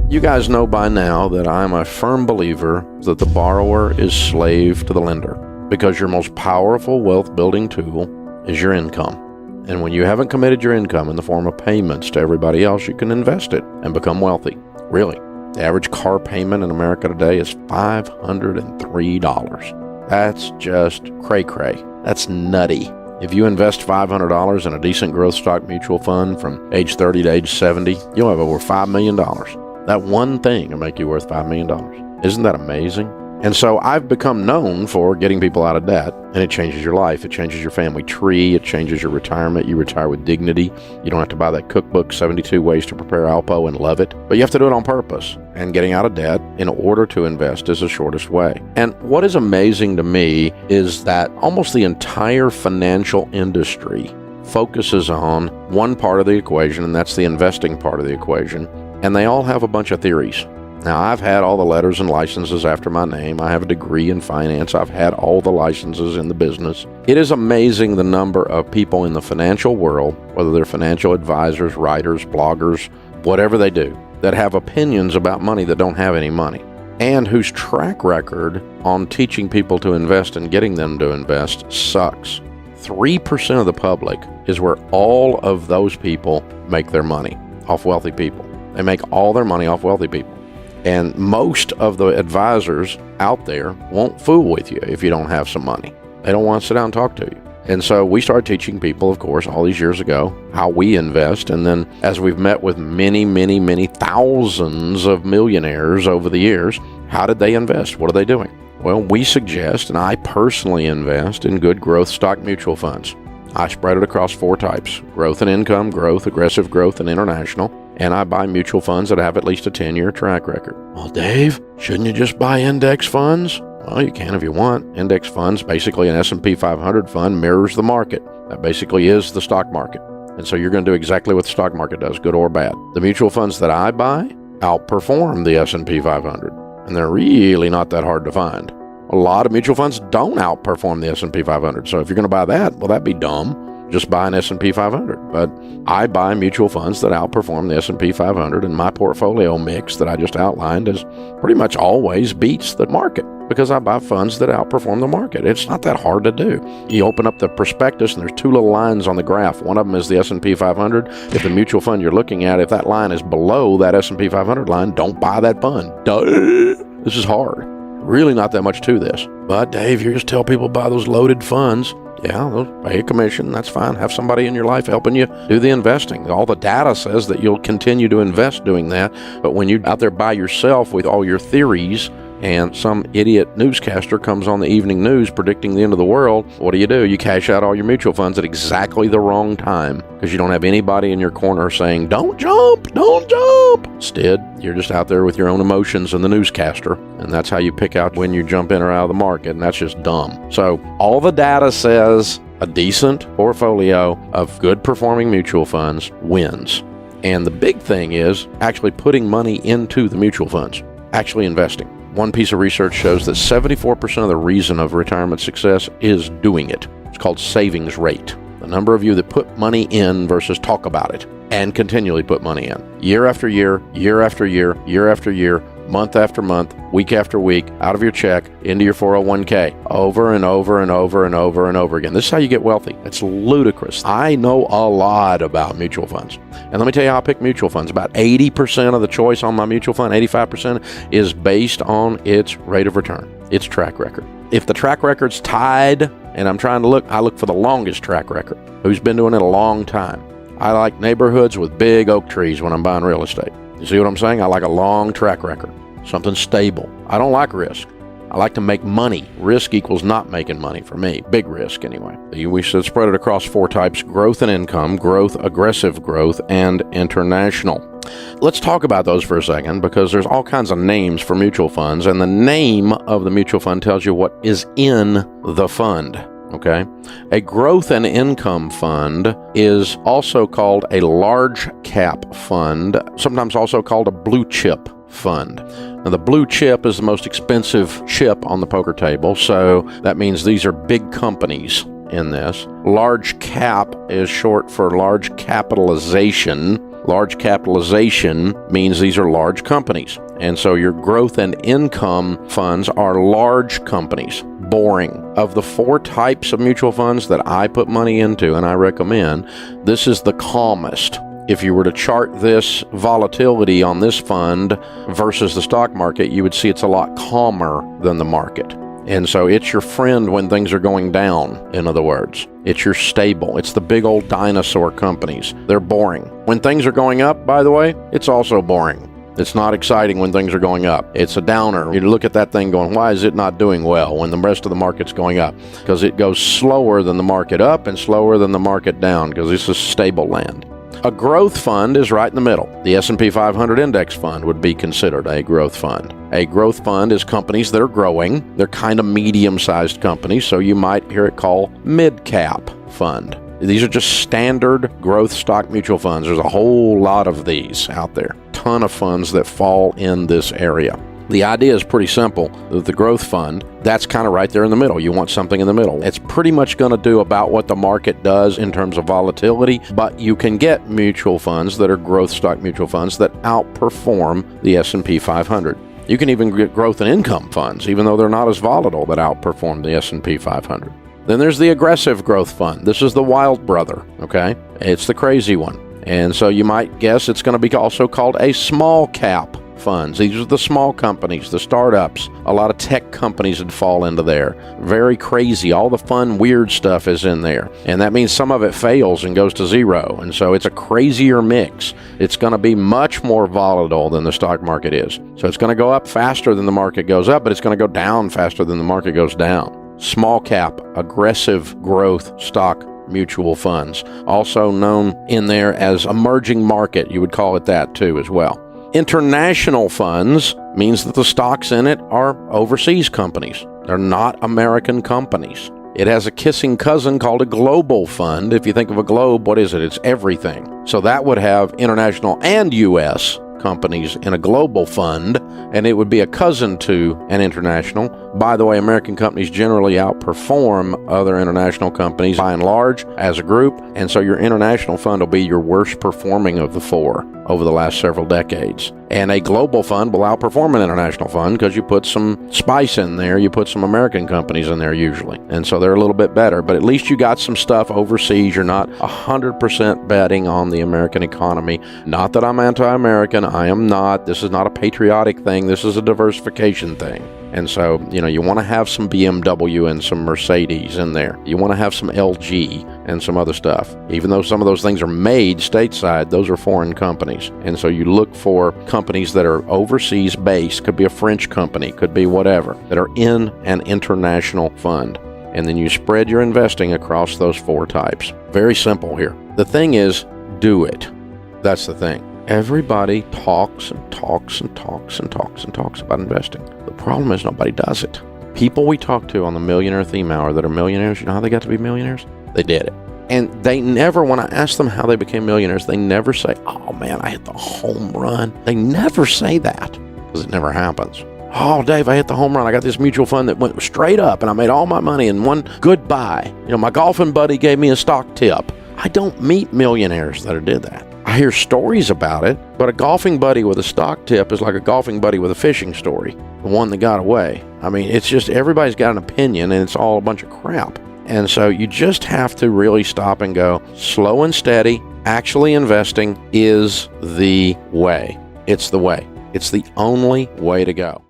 You guys know by now that I'm a firm believer that the borrower is slave to the lender, because your most powerful wealth building tool is your income. And when you haven't committed your income in the form of payments to everybody else, you can invest it and become wealthy. Really. The average car payment in America today is $503. That's just cray-cray. That's nutty. If you invest $500 in a decent growth stock mutual fund from age 30 to age 70, you'll have over $5 million. That one thing will make you worth $5 million. Isn't that amazing? And so I've become known for getting people out of debt, and it changes your life. It changes your family tree. It changes your retirement. You retire with dignity. You don't have to buy that cookbook, 72 Ways to Prepare Alpo, and love it. But you have to do it on purpose. And getting out of debt in order to invest is the shortest way. And what is amazing to me is that almost the entire financial industry focuses on one part of the equation, and that's the investing part of the equation. And they all have a bunch of theories. Now, I've had all the letters and licenses after my name. I have a degree in finance. I've had all the licenses in the business. It is amazing the number of people in the financial world, whether they're financial advisors, writers, bloggers, whatever they do, that have opinions about money that don't have any money, and whose track record on teaching people to invest and getting them to invest sucks. 3% of the public is where all of those people make their money, off wealthy people. They make all their money off wealthy people. And most of the advisors out there won't fool with you if you don't have some money. They don't want to sit down and talk to you. And so we started teaching people, of course, all these years ago, how we invest. And then as we've met with many, many, many thousands of millionaires over the years, how did they invest? What are they doing? Well, we suggest, and I personally invest in good growth stock mutual funds. I spread it across 4 types: growth and income, growth, aggressive growth, and international. And I buy mutual funds that have at least a 10-year track record. Well, Dave, shouldn't you just buy index funds? Well, you can if you want. Index funds, basically an S&P 500 fund, mirrors the market. That basically is the stock market. And so you're going to do exactly what the stock market does, good or bad. The mutual funds that I buy outperform the S&P 500. And they're really not that hard to find. A lot of mutual funds don't outperform the S&P 500. So if you're going to buy that, well, that'd be dumb. Just buy an S&P 500. But I buy mutual funds that outperform the S&P 500, and my portfolio mix that I just outlined is pretty much always beats the market because I buy funds that outperform the market. It's not that hard to do. You open up the prospectus, and there's 2 little lines on the graph. One of them is the S&P 500. If the mutual fund you're looking at, if that line is below that S&P 500 line, don't buy that fund. Duh. This is hard. Really not that much to this. But Dave, you just tell people buy those loaded funds. Yeah, they'll pay a commission. That's fine. Have somebody in your life helping you do the investing. All the data says that you'll continue to invest doing that. But when you're out there by yourself with all your theories and some idiot newscaster comes on the evening news predicting the end of the world, what do? You cash out all your mutual funds at exactly the wrong time because you don't have anybody in your corner saying, don't jump, don't jump. Instead, you're just out there with your own emotions and the newscaster, and that's how you pick out when you jump in or out of the market, and that's just dumb. So all the data says a decent portfolio of good performing mutual funds wins. And the big thing is actually putting money into the mutual funds, actually investing. One piece of research shows that 74% of the reason of retirement success is doing it. It's called savings rate. The number of you that put money in versus talk about it and continually put money in. Year after year, year after year, year after year, month after month, week after week, out of your check, into your 401k, over and over and over and over and over again. This is how you get wealthy. It's ludicrous. I know a lot about mutual funds. And let me tell you how I pick mutual funds. About 80% of the choice on my mutual fund, 85%, is based on its rate of return, its track record. If the track record's tied, and I'm trying to look, I look for the longest track record. Who's been doing it a long time? I like neighborhoods with big oak trees when I'm buying real estate. You see what I'm saying? I like a long track record, something stable. I don't like risk. I like to make money. Risk equals not making money for me. Big risk, anyway. We should spread it across 4 types: growth and income, growth, aggressive growth, and international. Let's talk about those for a second because there's all kinds of names for mutual funds, and the name of the mutual fund tells you what is in the fund. Okay. A growth and income fund is also called a large cap fund, sometimes also called a blue chip fund. Now, the blue chip is the most expensive chip on the poker table, so that means these are big companies in this. Large cap is short for large capitalization. Large capitalization means these are large companies. And so your growth and income funds are large companies. Boring. Of the 4 types of mutual funds that I put money into and I recommend, this is the calmest. If you were to chart this volatility on this fund versus the stock market, you would see it's a lot calmer than the market. And so it's your friend when things are going down, in other words. It's your stable. It's the big old dinosaur companies. They're boring. When things are going up, by the way, it's also boring. It's not exciting when things are going up. It's a downer. You look at that thing going, why is it not doing well when the rest of the market's going up? Because it goes slower than the market up and slower than the market down, because this is stable land. A growth fund is right in the middle. The S&P 500 index fund would be considered a growth fund. A growth fund is companies that are growing. They're kind of medium-sized companies, so you might hear it called mid-cap fund. These are just standard growth stock mutual funds. There's a whole lot of these out there. Ton of funds that fall in this area. The idea is pretty simple. The growth fund, that's kind of right there in the middle. You want something in the middle. It's pretty much going to do about what the market does in terms of volatility, but you can get mutual funds that are growth stock mutual funds that outperform the S&P 500. You can even get growth and income funds, even though they're not as volatile, that outperform the S&P 500. Then there's the aggressive growth fund. This is the wild brother, okay? It's the crazy one. And so you might guess it's going to be also called a small cap funds. These are the small companies, the startups. A lot of tech companies would fall into there. Very crazy. All the fun, weird stuff is in there. And that means some of it fails and goes to zero. And so it's a crazier mix. It's going to be much more volatile than the stock market is. So it's going to go up faster than the market goes up, but it's going to go down faster than the market goes down. Small cap, aggressive growth stock mutual funds, also known in there as emerging market. You would call it that too as well. International funds means that the stocks in it are overseas companies. They're not American companies. It has a kissing cousin called a global fund. If you think of a globe, what is it? It's everything. So that would have international and U.S. companies in a global fund, and it would be a cousin to an international. By the way, American companies generally outperform other international companies by and large as a group, and so your international fund will be your worst performing of the 4 over the last several decades. And a global fund will outperform an international fund because you put some spice in there, you put some American companies in there usually, and so they're a little bit better, but at least you got some stuff overseas. You're not 100% betting on the American economy. Not that I'm anti-American, I am not. This is not a patriotic thing, this is a diversification thing. And so, you want to have some BMW and some Mercedes in there. You want to have some LG and some other stuff. Even though some of those things are made stateside, those are foreign companies. And so you look for companies that are overseas based, could be a French company, could be whatever, that are in an international fund. And then you spread your investing across those 4 types. Very simple here. The thing is, do it. That's the thing. Everybody talks and talks and talks and talks and talks about investing. The problem is nobody does it. People we talk to on the Millionaire Theme Hour that are millionaires, you know how they got to be millionaires? They did it. And they never, when I ask them how they became millionaires, they never say, oh man, I hit the home run. They never say that because it never happens. Oh, Dave, I hit the home run. I got this mutual fund that went straight up and I made all my money in one goodbye. My golfing buddy gave me a stock tip. I don't meet millionaires that did that. I hear stories about it, but a golfing buddy with a stock tip is like a golfing buddy with a fishing story, the one that got away. I mean, it's just everybody's got an opinion and it's all a bunch of crap. And so you just have to really stop and go slow and steady. Actually investing is the way. It's the way. It's the only way to go.